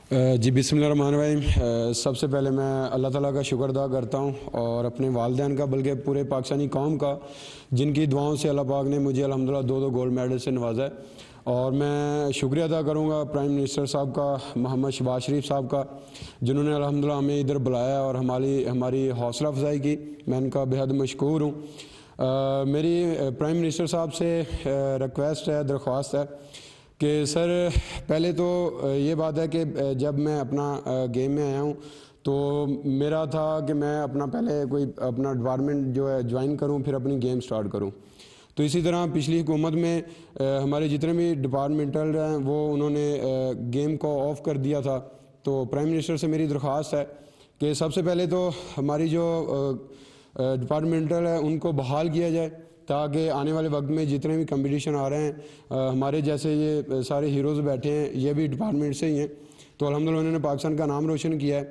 जी बिस्मिल्लाहिर्रहमानिर्रहीम। सबसे पहले मैं अल्लाह ताला का शुक्र अदा करता हूँ और अपने वालिदैन का, बल्कि पूरे पाकिस्तानी कौम का, जिनकी दुआओं से अल्लाह पाक ने मुझे अल्हम्दुलिल्लाह दो गोल्ड मेडल से नवाजा है। और मैं शुक्रिया अदा करूँगा प्राइम मिनिस्टर साहब का, मोहम्मद शहबाज शरीफ साहब का, जिन्होंने अल्हम्दुलिल्लाह हमें इधर बुलाया और हमारी हौसला अफजाई की। मैं उनका बेहद मशकूर हूँ। मेरी प्राइम मिनिस्टर साहब से रिक्वेस्ट है, दरख्वास्त है कि सर, पहले तो ये बात है कि जब मैं अपना गेम में आया हूँ तो मेरा था कि मैं अपना पहले कोई अपना डिपार्टमेंट जो है ज्वाइन करूँ, फिर अपनी गेम स्टार्ट करूँ। तो इसी तरह पिछली हुकूमत में हमारे जितने भी डिपार्टमेंटल हैं वो उन्होंने गेम को ऑफ कर दिया था। तो प्राइम मिनिस्टर से मेरी दरख्वास्त है कि सबसे पहले तो हमारी जो डिपार्टमेंटल है उनको बहाल किया जाए, ताकि आने वाले वक्त में जितने भी कंपटीशन आ रहे हैं, हमारे जैसे ये सारे हीरोज़ बैठे हैं, ये भी डिपार्टमेंट से ही हैं। तो अल्हम्दुलिल्लाह उन्होंने पाकिस्तान का नाम रोशन किया है।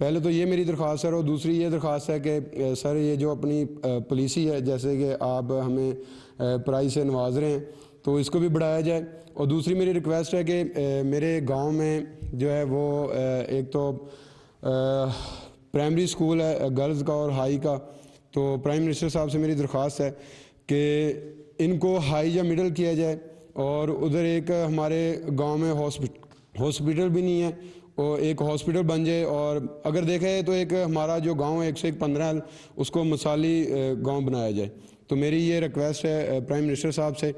पहले तो ये मेरी दरख्वास्त है। और दूसरी ये दरख्वास्त है कि सर, ये जो अपनी पॉलिसी है, जैसे कि आप हमें प्राइज़ से नवाज रहे हैं, तो इसको भी बढ़ाया जाए। और दूसरी मेरी रिक्वेस्ट है कि मेरे गाँव में जो है वो एक तो प्राइमरी स्कूल है गर्ल्स का और हाई का। तो प्राइम मिनिस्टर साहब से मेरी दरख्वास्त है कि इनको हाई या मिडल किया जाए। और उधर एक हमारे गांव में हॉस्पिटल भी नहीं है, और एक हॉस्पिटल बन जाए। और अगर देखा जाए तो एक हमारा जो गांव है 101-15, उसको मिसाली गांव बनाया जाए। तो मेरी ये रिक्वेस्ट है प्राइम मिनिस्टर साहब से।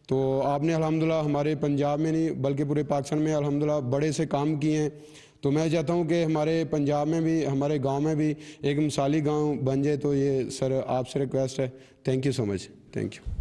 तो आपने अल्हम्दुलिल्लाह हमारे पंजाब में नहीं बल्कि पूरे पाकिस्तान में अल्हम्दुलिल्लाह बड़े से काम किए हैं। तो मैं चाहता हूँ कि हमारे पंजाब में भी, हमारे गांव में भी एक मिसाली गांव बन जाए। तो ये सर आपसे रिक्वेस्ट है। Thank you so much. Thank you.